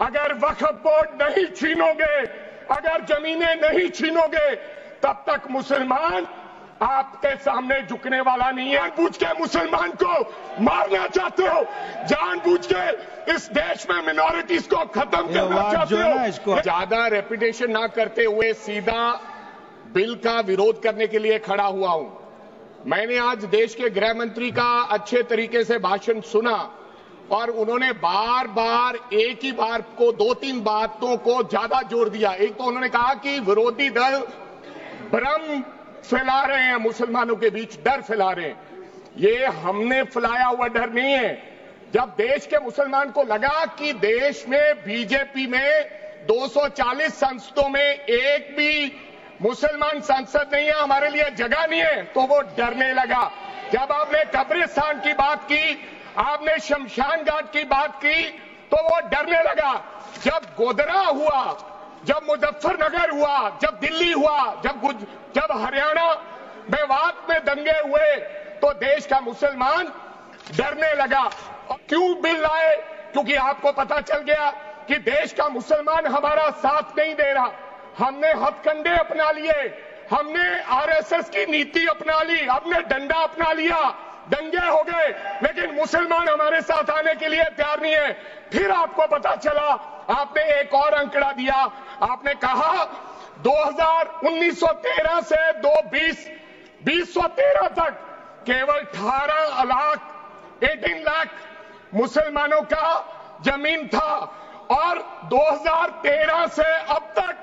अगर वक्फ बोर्ड नहीं छीनोगे, अगर जमीनें नहीं छीनोगे, तब तक मुसलमान आपके सामने झुकने वाला नहीं है। जानबूझ के मुसलमान को मारना चाहते हो, जानबूझ के इस देश में मिनॉरिटीज को खत्म करना चाहते हो। ज्यादा रेपुटेशन ना करते हुए सीधा बिल का विरोध करने के लिए खड़ा हुआ हूं। मैंने आज देश के गृह मंत्री का अच्छे तरीके से भाषण सुना और उन्होंने बार बार एक ही बार को 2-3 बातों को ज्यादा जोर दिया। एक तो उन्होंने कहा कि विरोधी दल भ्रम फैला रहे हैं, मुसलमानों के बीच डर फैला रहे हैं। ये हमने फैलाया हुआ डर नहीं है। जब देश के मुसलमान को लगा कि देश में बीजेपी में 240 संसदों में एक भी मुसलमान सांसद नहीं है, हमारे लिए जगह नहीं है, तो वो डरने लगा। जब आपने कब्रिस्तान की बात की, आपने शमशान घाट की बात की, तो वो डरने लगा। जब गोधरा हुआ, जब मुजफ्फरनगर हुआ, जब दिल्ली हुआ, जब हरियाणा मेवात में दंगे हुए, तो देश का मुसलमान डरने लगा। और क्यों बिल लाए? क्योंकि आपको पता चल गया कि देश का मुसलमान हमारा साथ नहीं दे रहा। हमने हथकंडे अपना लिए, हमने आरएसएस की नीति अपना ली, हमने डंडा अपना लिया, दंगे हो गए, लेकिन मुसलमान हमारे साथ आने के लिए तैयार नहीं है। फिर आपको पता चला, आपने एक और आंकड़ा दिया, आपने कहा 1913 से 2013 तक केवल 18 लाख मुसलमानों का जमीन था और 2013 से अब तक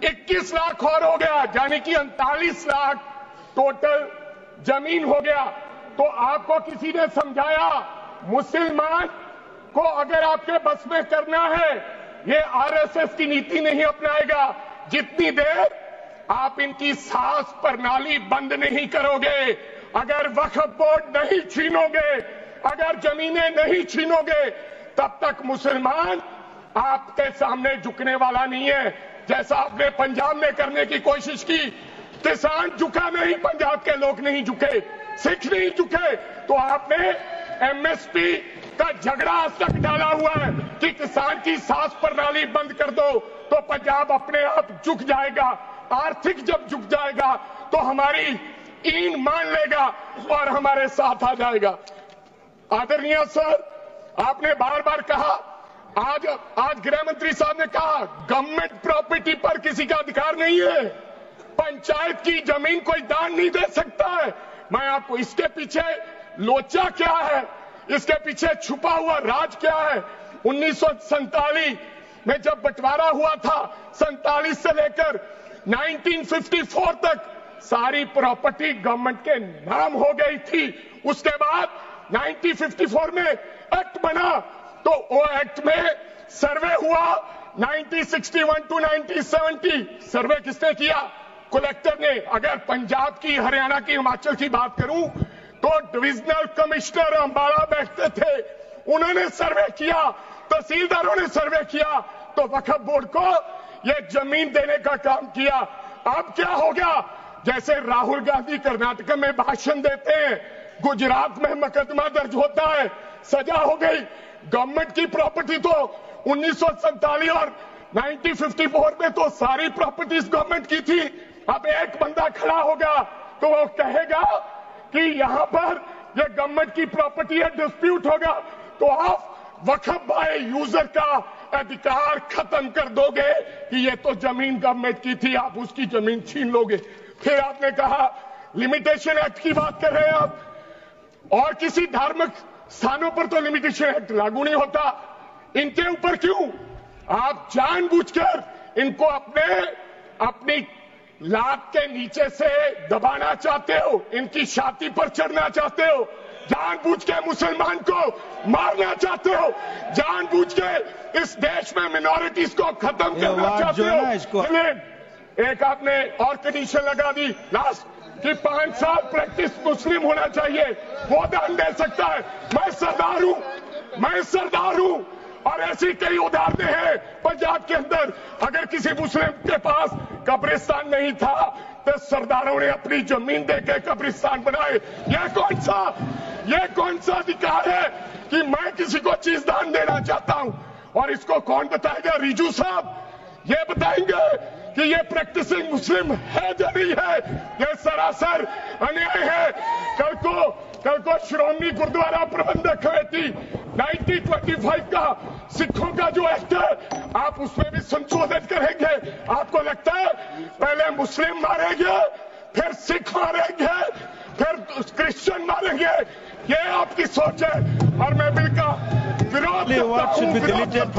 21 लाख और हो गया, यानी कि 39 लाख टोटल जमीन हो गया। तो आपको किसी ने समझाया मुसलमान को अगर आपके बस में करना है, ये आरएसएस की नीति नहीं अपनाएगा जितनी देर आप इनकी सांस प्रणाली बंद नहीं करोगे। अगर वक्फ बोर्ड नहीं छीनोगे, अगर जमीनें नहीं छीनोगे, तब तक मुसलमान आपके सामने झुकने वाला नहीं है। जैसा आपने पंजाब में करने की कोशिश की, किसान झुका नहीं, पंजाब के लोग नहीं झुके, सिख नहीं झुके, तो आपने एमएसपी का झगड़ा आज तक डाला हुआ है कि किसान की सांस प्रणाली बंद कर दो तो पंजाब अपने आप झुक जाएगा। आर्थिक जब झुक जाएगा तो हमारी ईन मान लेगा और हमारे साथ आ जाएगा। आदरणीय सर, आपने बार बार कहा, आज गृह मंत्री साहब ने कहा गवर्नमेंट प्रॉपर्टी पर किसी का अधिकार नहीं है, पंचायत की जमीन कोई दान नहीं दे सकता है। मैं आपको इसके पीछे लोचा क्या है, इसके पीछे छुपा हुआ राज क्या है? 1947 में जब बंटवारा हुआ था, 47 से लेकर 1954 तक सारी प्रॉपर्टी गवर्नमेंट के नाम हो गई थी। उसके बाद 1954 में एक्ट बना, तो वो एक्ट में सर्वे हुआ 1961 टू 1970। सर्वे किसने किया? कलेक्टर ने। अगर पंजाब की, हरियाणा की, हिमाचल की बात करूं तो डिविजनल कमिश्नर अंबाला बैठते थे, उन्होंने सर्वे किया, तहसीलदारों ने सर्वे किया, तो वक्फ बोर्ड को यह जमीन देने का काम किया। अब क्या हो गया? जैसे राहुल गांधी कर्नाटक में भाषण देते हैं, गुजरात में मुकदमा दर्ज होता है, सजा हो गई। गवर्नमेंट की प्रॉपर्टी तो 1947 और 1954 में तो सारी प्रॉपर्टीज गवर्नमेंट की थी। अब एक बंदा खड़ा होगा तो वो कहेगा कि यहां पर ये गवर्नमेंट की प्रॉपर्टी है, डिस्प्यूट होगा, तो आप वक्फ बाय यूजर का अधिकार खत्म कर दोगे कि ये तो जमीन गवर्नमेंट की थी, आप उसकी जमीन छीन लोगे। फिर आपने कहा लिमिटेशन एक्ट की बात कर रहे हैं आप, और किसी धार्मिक स्थानों पर तो लिमिटेशन एक्ट लागू नहीं होता, इनके ऊपर क्यों? आप जानबूझकर इनको अपनी लात के नीचे से दबाना चाहते हो, इनकी छाती पर चढ़ना चाहते हो, जानबूझ के मुसलमान को मारना चाहते हो, जानबूझ के इस देश में मिनॉरिटीज को खत्म करना चाहते हो। एक आपने और कंडीशन लगा दी लास्ट कि 5 साल प्रैक्टिस मुस्लिम होना चाहिए, वो दान दे सकता है। मैं सरदार हूं और ऐसी कई उदाहरणें हैं पंजाब के अंदर। अगर किसी मुस्लिम के पास कब्रिस्तान नहीं था तो सरदारों ने अपनी जमीन देकर कब्रिस्तान बनाए। ये कौन सा अधिकार है कि मैं किसी को चीज दान देना चाहता हूं? और इसको कौन बताएगा? रिजू साहब ये बताएंगे कि ये प्रैक्टिसिंग मुस्लिम है या नहीं है? ये सरासर अन्याय है। कल को श्रोमणी गुरुद्वारा प्रबंधक कमेटी 1925 का सिखों का जो एक्ट है आप उसमें भी संशोधित करेंगे। आपको लगता है पहले मुस्लिम मारेंगे, फिर सिख मारेंगे, फिर क्रिश्चियन मारेंगे? ये आपकी सोच है और मैं बिल का विरोध करता हूं।